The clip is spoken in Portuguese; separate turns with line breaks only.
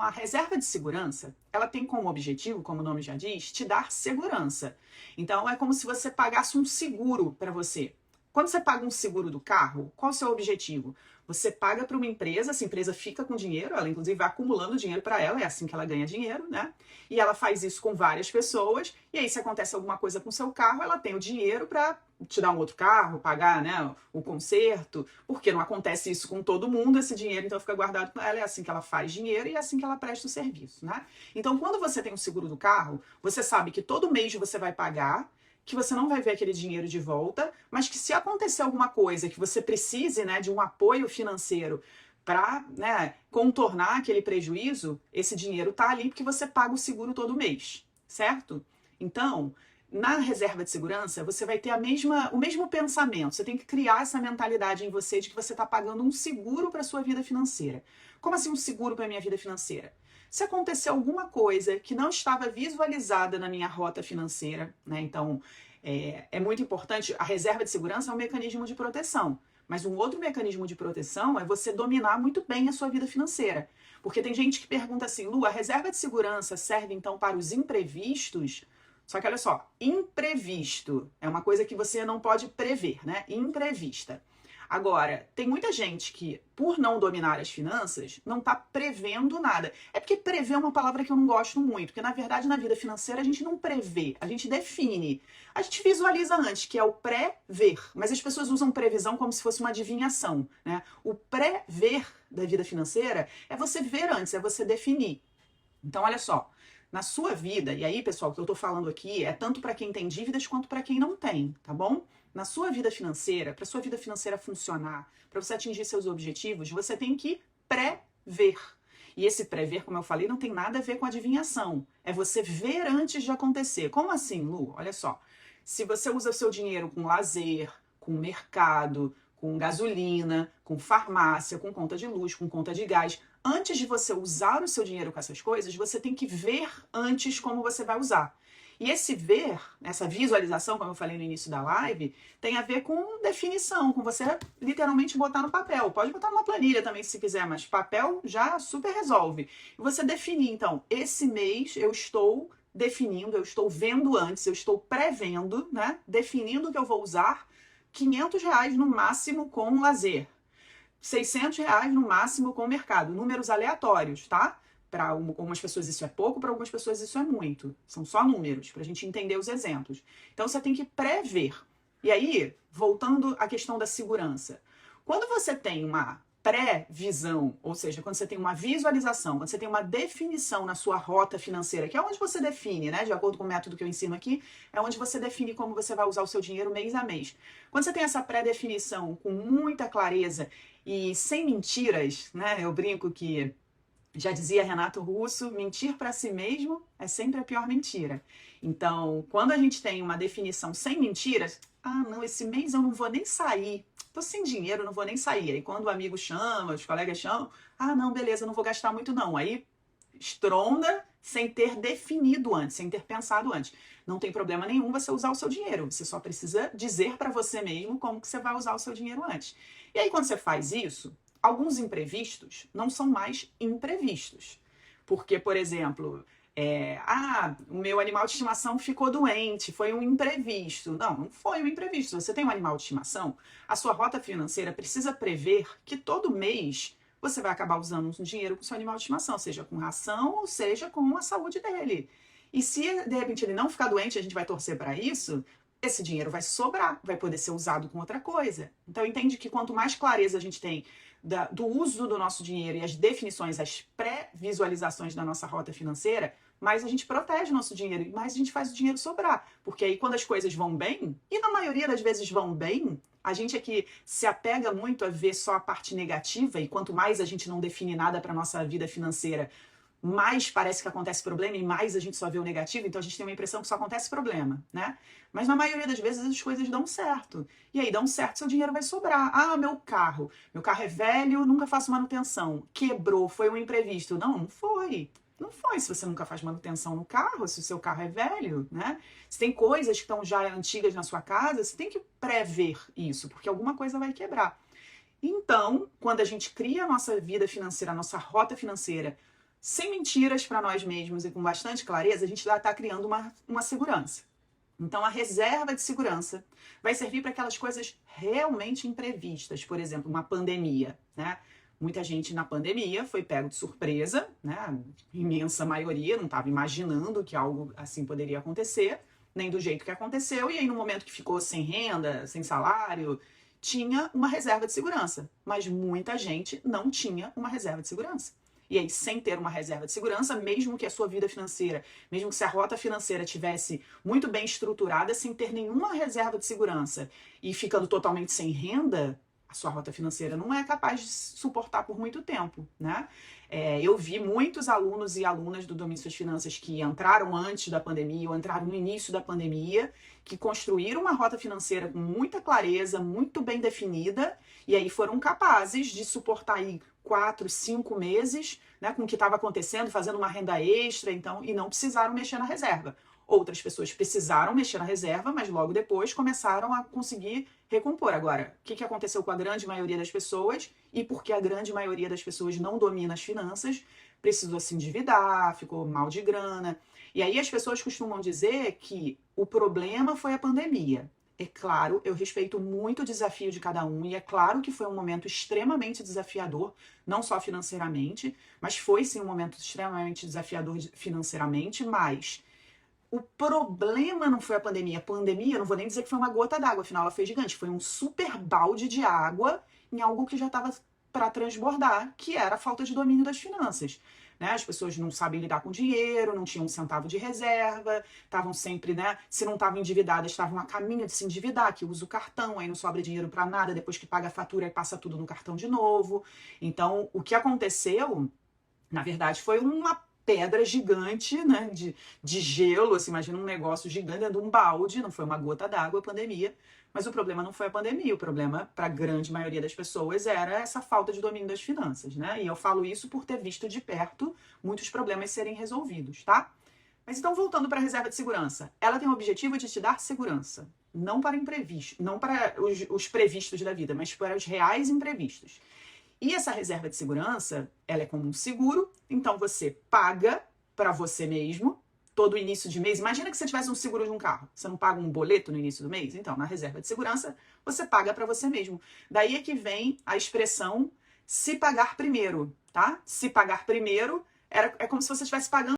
A reserva de segurança, ela tem como objetivo, como o nome já diz, te dar segurança. Então, é como se você pagasse um seguro para você. Quando você paga um seguro do carro, qual é o seu objetivo? Você paga para uma empresa, essa empresa fica com dinheiro, ela inclusive vai acumulando dinheiro para ela, é assim que ela ganha dinheiro, né? E ela faz isso com várias pessoas, e aí se acontece alguma coisa com o seu carro, ela tem o dinheiro para te dar um outro carro, pagar, né, o conserto, porque não acontece isso com todo mundo, esse dinheiro então fica guardado com ela, é assim que ela faz dinheiro e é assim que ela presta o serviço, né? Então, quando você tem um seguro do carro, você sabe que todo mês você vai pagar, que você não vai ver aquele dinheiro de volta, mas que se acontecer alguma coisa que você precise, né, de um apoio financeiro para, né, contornar aquele prejuízo, esse dinheiro tá ali porque você paga o seguro todo mês, certo? Então, na reserva de segurança, você vai ter o mesmo pensamento. Você tem que criar essa mentalidade em você de que você está pagando um seguro para a sua vida financeira. Como assim um seguro para a minha vida financeira? Se acontecer alguma coisa que não estava visualizada na minha rota financeira, né? Então, é muito importante. A reserva de segurança é um mecanismo de proteção. Mas um outro mecanismo de proteção é você dominar muito bem a sua vida financeira. Porque tem gente que pergunta assim, Lu, a reserva de segurança serve então para os imprevistos? Só que olha só, imprevisto é uma coisa que você não pode prever, né? Imprevista. Agora, tem muita gente que, por não dominar as finanças, não está prevendo nada. É porque prever é uma palavra que eu não gosto muito, porque na verdade na vida financeira a gente não prevê, a gente define. A gente visualiza antes, que é o pré-ver, mas as pessoas usam previsão como se fosse uma adivinhação, né? O pré-ver da vida financeira é você ver antes, é você definir. Então, olha só, na sua vida, e aí, pessoal, o que eu tô falando aqui é tanto para quem tem dívidas quanto para quem não tem, tá bom? Na sua vida financeira, para sua vida financeira funcionar, para você atingir seus objetivos, você tem que pré-ver. E esse pré-ver, como eu falei, não tem nada a ver com adivinhação. É você ver antes de acontecer. Como assim, Lu? Olha só. Se você usa seu dinheiro com lazer, com mercado, com gasolina, com farmácia, com conta de luz, com conta de gás, antes de você usar o seu dinheiro com essas coisas, você tem que ver antes como você vai usar. E esse ver, essa visualização, como eu falei no início da live, tem a ver com definição, com você literalmente botar no papel. Pode botar numa planilha também se quiser, mas papel já super resolve. E você definir, então, esse mês eu estou definindo, eu estou vendo antes, eu estou prevendo, né? Definindo que eu vou usar R$ 500 no máximo com lazer. R$ 600 no máximo com o mercado. Números aleatórios, tá? Para algumas pessoas isso é pouco, para algumas pessoas isso é muito. São só números, para a gente entender os exemplos. Então você tem que prever. E aí, voltando à questão da segurança. Quando você tem uma pré-visão, ou seja, quando você tem uma visualização, quando você tem uma definição na sua rota financeira, que é onde você define, né, de acordo com o método que eu ensino aqui, é onde você define como você vai usar o seu dinheiro mês a mês. Quando você tem essa pré-definição com muita clareza e sem mentiras, né, eu brinco que já dizia Renato Russo, mentir para si mesmo é sempre a pior mentira. Então, quando a gente tem uma definição sem mentiras, não, esse mês eu não vou nem sair, tô sem dinheiro, não vou nem sair. Aí quando o amigo chama, os colegas chamam, não, beleza, não vou gastar muito não. Aí estronda sem ter definido antes, sem ter pensado antes. Não tem problema nenhum você usar o seu dinheiro, você só precisa dizer para você mesmo como que você vai usar o seu dinheiro antes. E aí quando você faz isso, alguns imprevistos não são mais imprevistos. Porque, por exemplo, o meu animal de estimação ficou doente, foi um imprevisto. Não, não foi um imprevisto. Você tem um animal de estimação, a sua rota financeira precisa prever que todo mês você vai acabar usando um dinheiro com o seu animal de estimação, seja com ração ou seja com a saúde dele. E se de repente ele não ficar doente, a gente vai torcer para isso, esse dinheiro vai sobrar, vai poder ser usado com outra coisa. Então entende que quanto mais clareza a gente tem do uso do nosso dinheiro e as definições, as pré-visualizações da nossa rota financeira, mais a gente protege o nosso dinheiro e mais a gente faz o dinheiro sobrar. Porque aí quando as coisas vão bem, e na maioria das vezes vão bem, a gente é que se apega muito a ver só a parte negativa e quanto mais a gente não define nada para nossa vida financeira, mais parece que acontece problema e mais a gente só vê o negativo, então a gente tem uma impressão que só acontece problema, né? Mas na maioria das vezes as coisas dão certo. E aí dão certo, seu dinheiro vai sobrar. Meu carro é velho, nunca faço manutenção. Quebrou, foi um imprevisto. Não, não foi. Não foi se você nunca faz manutenção no carro, se o seu carro é velho, né? Se tem coisas que estão já antigas na sua casa, você tem que prever isso, porque alguma coisa vai quebrar. Então, quando a gente cria a nossa vida financeira, a nossa rota financeira, sem mentiras para nós mesmos e com bastante clareza, a gente já está criando uma segurança. Então, a reserva de segurança vai servir para aquelas coisas realmente imprevistas. Por exemplo, uma pandemia, né? Muita gente na pandemia foi pego de surpresa, né? A imensa maioria não estava imaginando que algo assim poderia acontecer, nem do jeito que aconteceu. E aí, no momento que ficou sem renda, sem salário, tinha uma reserva de segurança. Mas muita gente não tinha uma reserva de segurança. E aí, sem ter uma reserva de segurança, mesmo que a sua vida financeira, mesmo que se a rota financeira tivesse muito bem estruturada, sem ter nenhuma reserva de segurança e ficando totalmente sem renda, a sua rota financeira não é capaz de suportar por muito tempo, né? Eu vi muitos alunos e alunas do Domine Suas Finanças que entraram antes da pandemia ou entraram no início da pandemia, que construíram uma rota financeira com muita clareza, muito bem definida, e aí foram capazes de suportar aí 4, 5 meses, né, com o que estava acontecendo, fazendo uma renda extra, então, e não precisaram mexer na reserva. Outras pessoas precisaram mexer na reserva, mas logo depois começaram a conseguir recompor. Agora, o que aconteceu com a grande maioria das pessoas e por que a grande maioria das pessoas não domina as finanças? Precisou se endividar, ficou mal de grana. E aí as pessoas costumam dizer que o problema foi a pandemia. É claro, eu respeito muito o desafio de cada um e é claro que foi um momento extremamente desafiador, não só financeiramente, mas foi sim um momento extremamente desafiador financeiramente, mas o problema não foi a pandemia. A pandemia, não vou nem dizer que foi uma gota d'água, afinal ela foi gigante. Foi um super balde de água em algo que já estava para transbordar, que era a falta de domínio das finanças. Né? As pessoas não sabem lidar com dinheiro, não tinham um centavo de reserva, estavam sempre, né? Se não estavam endividadas, estavam a caminho de se endividar, que usa o cartão, aí não sobra dinheiro para nada, depois que paga a fatura, aí passa tudo no cartão de novo. Então, o que aconteceu, na verdade, foi uma pedra gigante, né, de gelo, assim, imagina um negócio gigante dentro de um balde, não foi uma gota d'água a pandemia, mas o problema não foi a pandemia, o problema para a grande maioria das pessoas era essa falta de domínio das finanças, né, e eu falo isso por ter visto de perto muitos problemas serem resolvidos, tá? Mas então, voltando para a reserva de segurança, ela tem o objetivo de te dar segurança, não para imprevistos, não para os previstos da vida, mas para os reais imprevistos. E essa reserva de segurança, ela é como um seguro, então você paga para você mesmo todo início de mês. Imagina que você tivesse um seguro de um carro, você não paga um boleto no início do mês? Então, na reserva de segurança, você paga para você mesmo. Daí é que vem a expressão se pagar primeiro, tá? Se pagar primeiro é como se você estivesse pagando